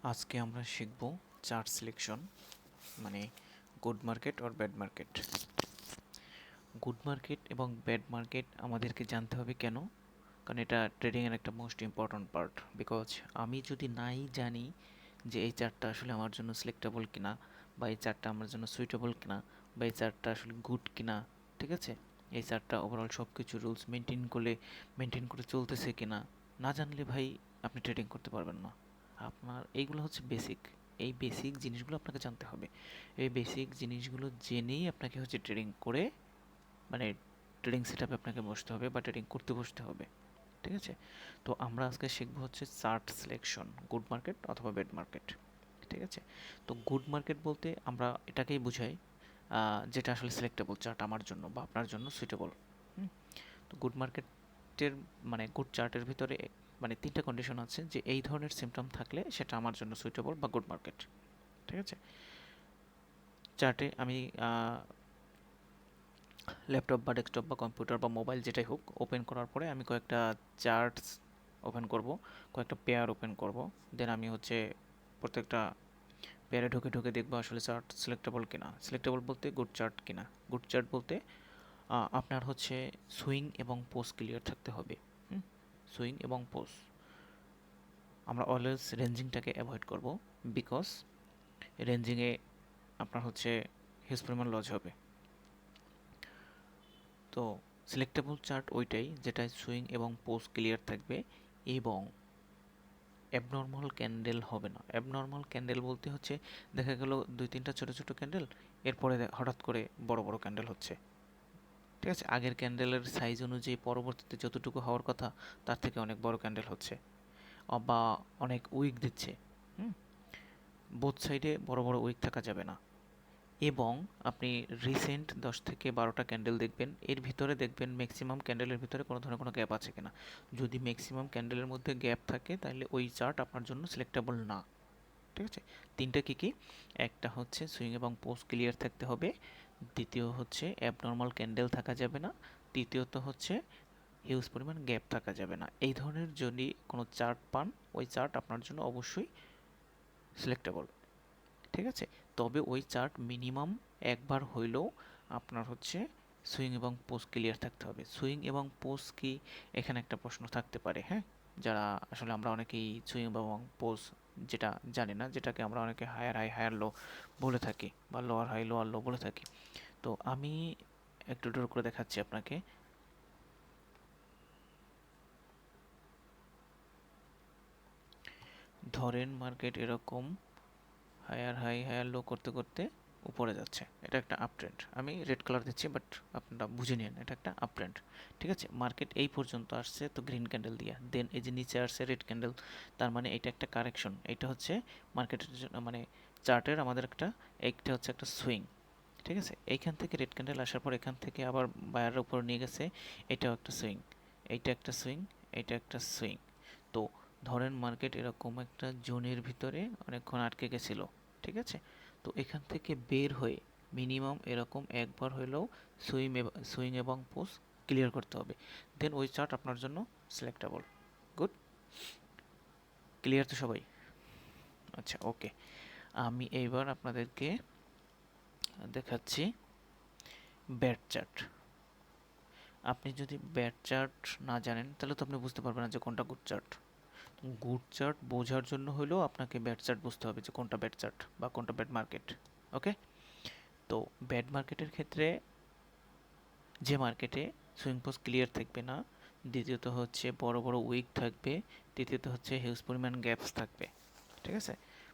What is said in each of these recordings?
আজকে আমরা শিখব চার্ট সিলেকশন মানে good market or bad market. Good market এবং ব্যাড মার্কেট আমাদেরকে জানতে হবে কেন? কারণ এটা ট্রেডিংয়ের একটা মোস্ট ইম্পর্ট্যান্ট পার্ট। বিকজ আমি যদি নাই জানি যে এই চার্টটা আসলে আমার জন্য সিলেক্টেবল কিনা, বা এই চার্টটা আমার জন্য সুইটেবল কিনা, বা এই চার্টটা আসলে গুড কিনা, ঠিক আছে, এই চার্টটা ওভারঅল সব কিছু রুলস মেনটেন করে চলতেছে কিনা, না জানলে ভাই আপনি ট্রেডিং করতে পারবেন না। আপনার এইগুলো হচ্ছে বেসিক। এই বেসিক জিনিসগুলো আপনাকে জানতে হবে। এই বেসিক জিনিসগুলো জেনেই আপনাকে হচ্ছে ট্রেডিং করে, মানে ট্রেডিং সেট আপে আপনাকে বসতে হবে বা ট্রেডিং করতে বসতে হবে। ঠিক আছে? তো আমরা আজকে শিখবো হচ্ছে চার্ট সিলেকশন, গুড মার্কেট অথবা ব্যাড মার্কেট। ঠিক আছে? তো গুড মার্কেট বলতে আমরা এটাকেই বুঝাই যেটা আসলে সিলেক্টেবল চার্ট আমার জন্য বা আপনার জন্য সুইটেবল। তো গুড মার্কেটের মানে গুড চার্টের ভিতরে মানে তিনটা কন্ডিশন আছে যে এই ধরনের সিমটম থাকলে সেটা আমার জন্য সুইটেবল বা গুড মার্কেট। ঠিক আছে? চার্টে আমি ল্যাপটপ বা ডেস্কটপ বা কম্পিউটার বা মোবাইল যেটাই হোক ওপেন করার পরে আমি কয়েকটা চার্টস ওপেন করব, কয়েকটা পেয়ার ওপেন করব। দেন আমি হচ্ছে প্রত্যেকটা পেয়ারে ঢুকে ঢুকে দেখবো আসলে চার্ট সিলেক্টেবল কিনা। সিলেক্টেবল বলতে গুড চার্ট কিনা। গুড চার্ট বলতে আপনার হচ্ছে সুইং এবং পোজ ক্লিয়ার থাকতে হবে। সুইং এবং পোজ আমরা অলওয়েজ রেঞ্জিংটাকে অ্যাভয়েড করব, বিকজ রেঞ্জিংয়ে আপনার হচ্ছে হিউজ পরিমাণ লস হবে। তো সিলেক্টেবল চার্ট ওইটাই যেটায় সুইং এবং পোজ ক্লিয়ার থাকবে এবং অ্যাবনর্মাল ক্যান্ডেল হবে না। অ্যাবনর্মাল ক্যান্ডেল বলতে হচ্ছে দেখা গেল দুই তিনটা ছোটো ছোটো ক্যান্ডেল, এরপরে হঠাৎ করে বড় বড় ক্যান্ডেল হচ্ছে। ঠিক আছে? আগের ক্যান্ডেলের সাইজ অনুযায়ী পরবর্তীতে যতটুকু হওয়ার কথা তার থেকে অনেক বড় ক্যান্ডেল হচ্ছে, বা অনেক উইক দিচ্ছে। হুম বোথ সাইডে বড় বড় উইক থাকা যাবে না। এবং আপনি রিসেন্ট 10 থেকে 12টা ক্যান্ডেল দেখবেন, এর ভিতরে দেখবেন ম্যাক্সিমাম ক্যান্ডেলের ভিতরে কোনো ধরনের কোনো গ্যাপ আছে কিনা। যদি ম্যাক্সিমাম ক্যান্ডেলের মধ্যে গ্যাপ থাকে তাহলে ওই চার্ট আপনার জন্য সিলেক্টেবল না। ঠিক আছে? তিনটা কী কী? একটা হচ্ছে সুইং এবং পোজ ক্লিয়ার থাকতে হবে, দ্বিতীয় হচ্ছে অ্যাবনর্মাল ক্যান্ডেল থাকা যাবে না, তৃতীয়ত হচ্ছে হিউজ পরিমাণ গ্যাপ থাকা যাবে না। এই ধরনের যদি কোনো চার্ট পান, ওই চার্ট আপনার জন্য অবশ্যই সিলেক্টেবল। ঠিক আছে? তবে ওই চার্ট মিনিমাম একবার হইলেও আপনার হচ্ছে সুইং এবং পোজ ক্লিয়ার থাকতে হবে। সুইং এবং পোজ কি, এখানে একটা প্রশ্ন থাকতে পারে। হ্যাঁ, যারা আসলে আমরা অনেকেই সুইং এবং পোজ যেটা জানি না, যেটাকে আমরা অনেকে হায়ার হাই হায়ার লো বলে থাকি বা লোয়ার হাই লোয়ার লো বলে থাকি। তো আমি একটু ডোর করে দেখাচ্ছি আপনাকে। ধরেন মার্কেট এরকম হায়ার হাই হায়ার লো করতে করতে উপরে যাচ্ছে, এটা একটা আপ ট্রেন্ড। আমি রেড কালার দিচ্ছি বাট আপনারা বুঝে নিন এটা একটা আপ ট্রেন্ড। ঠিক আছে? মার্কেট এই পর্যন্ত আসছে তো গ্রিন ক্যান্ডেল দিয়া, দেন এই যে নিচে আসছে রেড ক্যান্ডেল, তার মানে এটা একটা কারেকশন। এটা হচ্ছে মার্কেটের জন্য মানে চার্টের আমাদের একটা, এইটা হচ্ছে একটা সুইং। ঠিক আছে? এইখান থেকে রেড ক্যান্ডেল আসার পর এখান থেকে আবার বায়ারের উপর নিয়ে গেছে, এটাও একটা সুইং, এইটা একটা সুইং, এইটা একটা সুইং। তো ধরেন মার্কেট এরকম একটা জোনের ভিতরে অনেকক্ষণ আটকে গেছিল। ঠিক আছে? তো এখান থেকে বের হয়ে মিনিমাম এরকম একবার হলেও সুইং এবং পোজ ক্লিয়ার করতে হবে, দেন ওই চার্ট আপনার জন্য সিলেক্টেবল। গুড? ক্লিয়ার তো সবাই? আচ্ছা, ওকে। আমি এইবার আপনাদেরকে দেখাচ্ছি ব্যাড চার্ট। আপনি যদি ব্যাড চার্ট না জানেন তাহলে তো আপনি বুঝতে পারবেন না যে কোনটা গুড চার্ট। গুড চার্ট বোঝার জন্য হলেও আপনাকে ব্যাড চার্ট বুঝতে হবে যে কোনটা ব্যাড চার্ট বা কোনটা ব্যাড মার্কেট। ওকে? তো ব্যাড মার্কেটের ক্ষেত্রে যে মার্কেটে সুইং পোজ ক্লিয়ার থাকবে না, দ্বিতীয়ত হচ্ছে বড় বড় উইক থাকবে, তৃতীয়ত হচ্ছে হিউজ পরিমাণ গ্যাপস থাকবে। ঠিক আছে?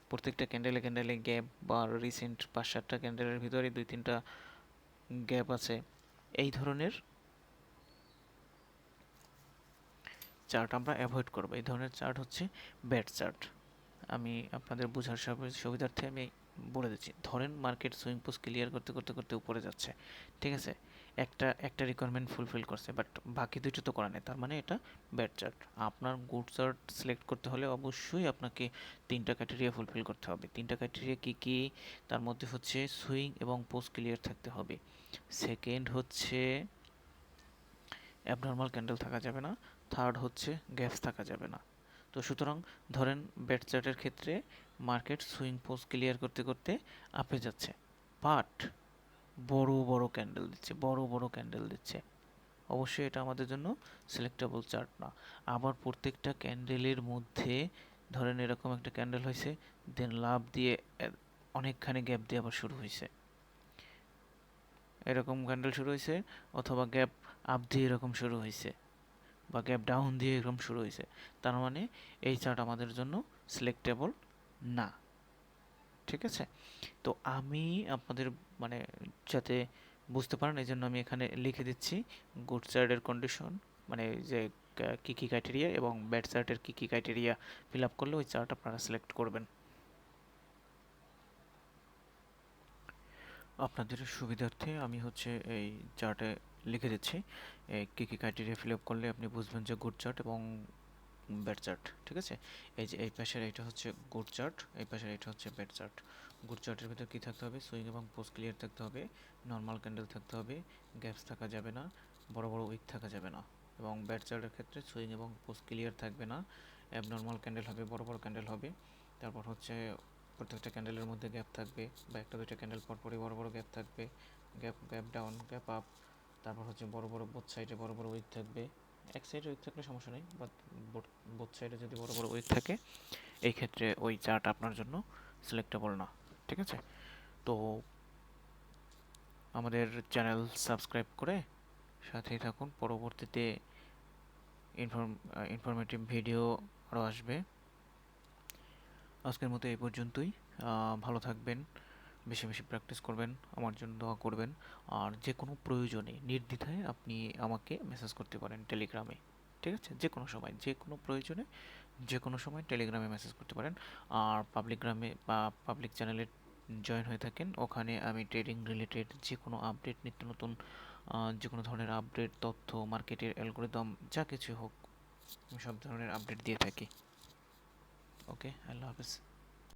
প্রত্যেকটা ক্যান্ডেলে ক্যান্ডেলে গ্যাপ, বা রিসেন্ট 5-7টা ক্যান্ডেলের ভিতরে 2-3টা গ্যাপ আছে, এই ধরনের চার্ট আমরা অ্যাভয়েড করবো। এই ধরনের চার্ট হচ্ছে ব্যাড চার্ট। আমি আপনাদের বোঝার সুবিধার্থে আমি বলে দিচ্ছি। ধরেন মার্কেট সুইং পোজ ক্লিয়ার করতে করতে করতে উপরে যাচ্ছে। ঠিক আছে? একটা একটা রিকোয়ারমেন্ট ফুলফিল করছে বাট বাকি দুইটা তো করা নেই, তার মানে এটা ব্যাড চার্ট। আপনার গুড চার্ট সিলেক্ট করতে হলে অবশ্যই আপনাকে তিনটা ক্রাইটেরিয়া ফুলফিল করতে হবে। তিনটা ক্রাইটেরিয়া কী কী? তার মধ্যে হচ্ছে সুইং এবং পোজ ক্লিয়ার থাকতে হবে, সেকেন্ড হচ্ছে অ্যাবনর্মাল ক্যান্ডেল থাকা যাবে না, থার্ড হচ্ছে গ্যাপস থাকা যাবে না। তো সুতরাং ধরেন ব্যাড চার্টের ক্ষেত্রে মার্কেট সুইং পোজ ক্লিয়ার করতে করতে আপে যাচ্ছে, বাট বড় বড় ক্যান্ডেল দিচ্ছে, বড় বড় ক্যান্ডেল দিচ্ছে। অবশ্যই এটা আমাদের জন্য সিলেক্টেবল চার্ট না। আবার প্রত্যেকটা ক্যান্ডেলের মধ্যে ধরেন এরকম একটা ক্যান্ডেল হয়েছে, দেন লাভ দিয়ে অনেকখানি গ্যাপ দিয়ে আবার শুরু হয়েছে, এরকম ক্যান্ডেল শুরু হয়েছে, অথবা গ্যাপ আপ দিয়ে এরকম শুরু হয়েছে, বা গ্যাপ ডাউন দিয়ে এরকম শুরু হয়েছে। তার মানে এই চার্ট আমাদের জন্য সিলেক্টেবল না। ঠিক আছে? তো আমি আপনাদের মানে যাতে বুঝতে পারেন এই জন্য আমি এখানে লিখে দিচ্ছি গুড চার্টের কন্ডিশন, মানে যে কী কী ক্রাইটেরিয়া এবং ব্যাড চার্টের কী কী ক্রাইটেরিয়া ফিল আপ করলে ওই চার্ট আপনারা সিলেক্ট করবেন। আপনাদের সুবিধার্থে আমি হচ্ছে এই চার্টে লিখে দিচ্ছি কী কী ক্রাইটেরিয়া ফিল আপ করলে আপনি বুঝবেন যে গুড চার্ট এবং ব্যাড চার্ট। ঠিক আছে? এই যে এই পাশের এটা হচ্ছে গুড চার্ট, এই পাশের এটা হচ্ছে ব্যাড চার্ট। গুড চার্টের ভিতর কী থাকতে হবে? সুইং এবং পোস্ট ক্লিয়ার থাকতে হবে, নর্মাল ক্যান্ডেল থাকতে হবে, গ্যাপস থাকা যাবে না, বড় বড় উইক থাকা যাবে না। এবং ব্যাড চার্টের ক্ষেত্রে সুইং এবং পোস্ট ক্লিয়ার থাকবে না, অ্যাবনর্মাল ক্যান্ডেল হবে, বড় বড় ক্যান্ডেল হবে। তারপর হচ্ছে প্রত্যেকটা ক্যান্ডেলের মধ্যে গ্যাপ থাকবে, বা একটা দুইটা ক্যান্ডেল পরপরই বড় বড় গ্যাপ থাকবে, gap gap down, gap up. তারপর হচ্ছে বড় বড় বোথ সাইডে বড় বড় উইক থাকবে। এক সাইডে উইক থাকলে সমস্যা নেই, বাট বোথ সাইডে যদি বড় বড় উইক থাকে এই ক্ষেত্রে ওই চার্ট আপনার জন্য সিলেক্টেবল না। ঠিক আছে? তো আমাদের চ্যানেল সাবস্ক্রাইব করে সাথেই থাকুন, পরবর্তীতে ইনফরমেটিভ ভিডিও আরও আসবে। আজকের মতো এই পর্যন্তই। ভালো থাকবেন, বেশি বেশি প্র্যাকটিস করবেন, আমার জন্য দোয়া করবেন। আর যে কোনো প্রয়োজনে নির্দ্বিধায় আপনি আমাকে মেসেজ করতে পারেন টেলিগ্রামে। ঠিক আছে? যে কোনো সময়, যে কোনো প্রয়োজনে যে কোনো সময় টেলিগ্রামে মেসেজ করতে পারেন। আর পাবলিক গ্রামে বা পাবলিক চ্যানেলে জয়েন হয়ে থাকেন, ওখানে আমি ট্রেডিং রিলেটেড যে কোনো আপডেট, নিত্য নতুন যে কোনো ধরনের আপডেট, তথ্য, মার্কেটের অ্যালগোরিদম যা কিছু হোক, আমি সব ধরনের আপডেট দিয়ে থাকি। ওকে, আল্লাহ হাফেজ।